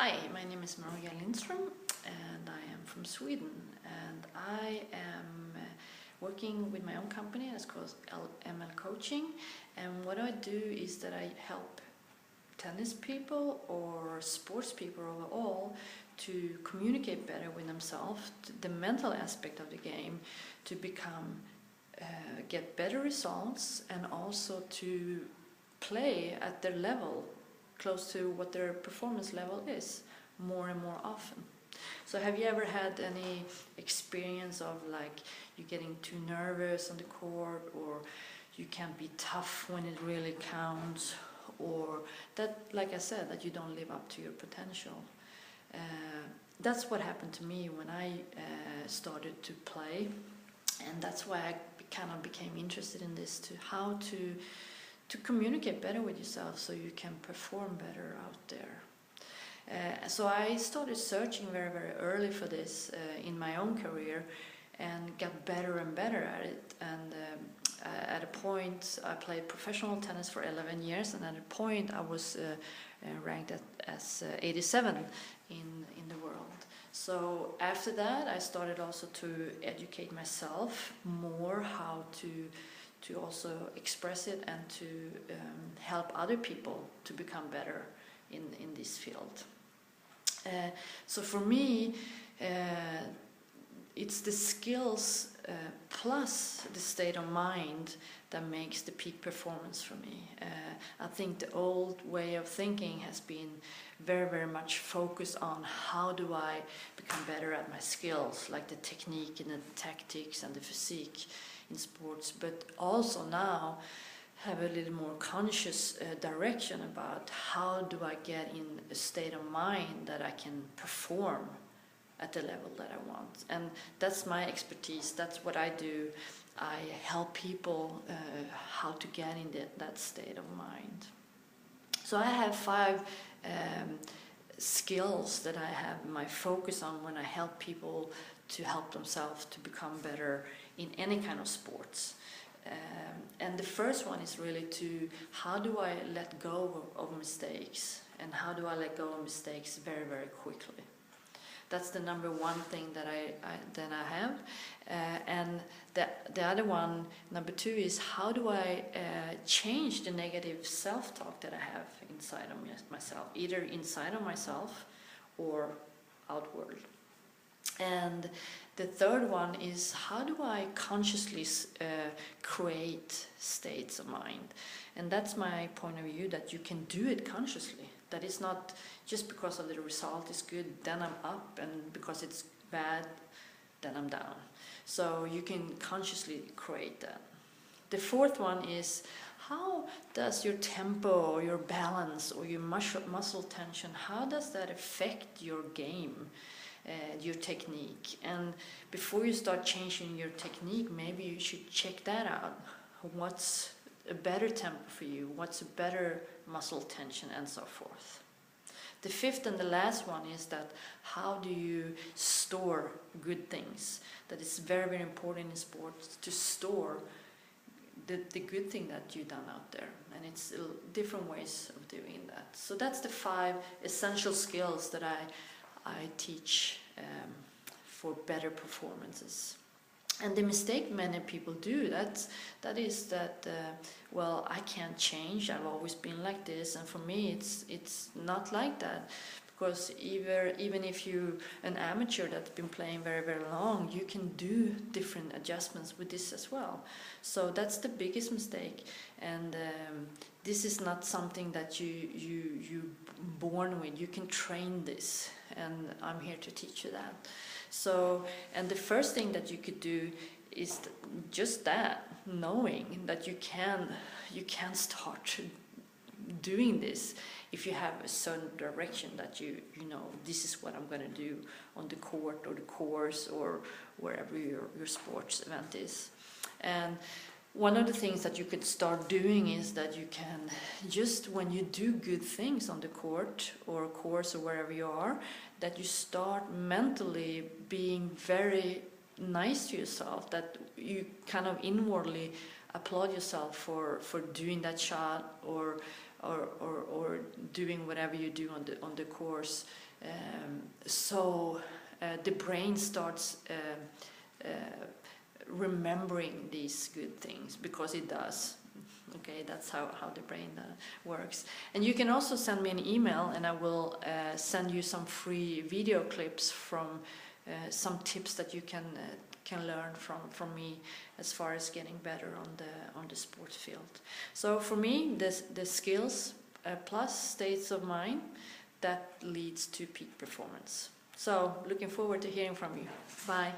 Hi, my name is Maria Lindström and I am from Sweden, and I am working with my own company that's called ML Coaching. And what I do is that I help tennis people or sports people overall to communicate better with themselves, the mental aspect of the game, to become get better results, and also to play at their level, close to what their performance level is, more and more often. So have you ever had any experience of like you getting too nervous on the court, or you can't be tough when it really counts, or that, like I said, that you don't live up to your potential? That's what happened to me when I started to play, and that's why I kind of became interested in this, to how to communicate better with yourself so you can perform better out there. So I started searching very, very early for this in my own career, and got better and better at it. And at a point, I played professional tennis for 11 years, and at a point I was ranked as 87 in the world. So after that, I started also to educate myself more how to also express it, and to help other people to become better in this field. So for me, it's the skills plus the state of mind that makes the peak performance for me. I think the old way of thinking has been very, very much focused on how do I become better at my skills, like the technique and the tactics and the physique in sports, but also now have a little more conscious direction about how do I get in a state of mind that I can perform at the level that I want. And that's my expertise, that's what I do. I help people how to get in that state of mind. So I have 5 skills that I have my focus on when I help people to help themselves to become better in any kind of sports. And the first one is really to, how do I let go of mistakes, and how do I let go of mistakes very, very quickly? That's the number one thing that I have. And the other one, number 2, is how do I change the negative self-talk that I have inside of myself, either inside of myself or outward. And the third one is, how do I consciously create states of mind? And that's my point of view, that you can do it consciously. That is not just because of the result is good, then I'm up, and because it's bad, then I'm down. So you can consciously create that. The fourth one is, how does your tempo or your balance or your muscle tension, how does that affect your game? Your technique. And before you start changing your technique, maybe you should check that out. What's a better tempo for you? What's a better muscle tension, and so forth. The fifth and the last one is that, how do you store good things? That is very, very important in sports, to store the good thing that you've done out there. And it's different ways of doing that. So that's the 5 essential skills that I teach for better performances. And the mistake many people do, that is that well, I can't change, I've always been like this. And for me, it's not like that, because even if you're an amateur that's been playing very, very long, you can do different adjustments with this as well. So that's the biggest mistake. And this is not something that you're born with. You can train this, and I'm here to teach you that. So, and the first thing that you could do is just that, knowing that you can start doing this if you have a certain direction that you know, this is what I'm going to do on the court or the course or wherever your sports event is. And one of the things that you could start doing is that you can, just when you do good things on the court or course or wherever you are, that you start mentally being very nice to yourself, that you kind of inwardly applaud yourself for doing that shot, or or doing whatever you do on the course. So the brain starts remembering these good things, because it does. Okay, that's how the brain works. And you can also send me an email, and I will send you some free video clips from some tips that you can learn from me as far as getting better on the sport field. So for me, the skills plus states of mind that leads to peak performance. So looking forward to hearing from you. Bye.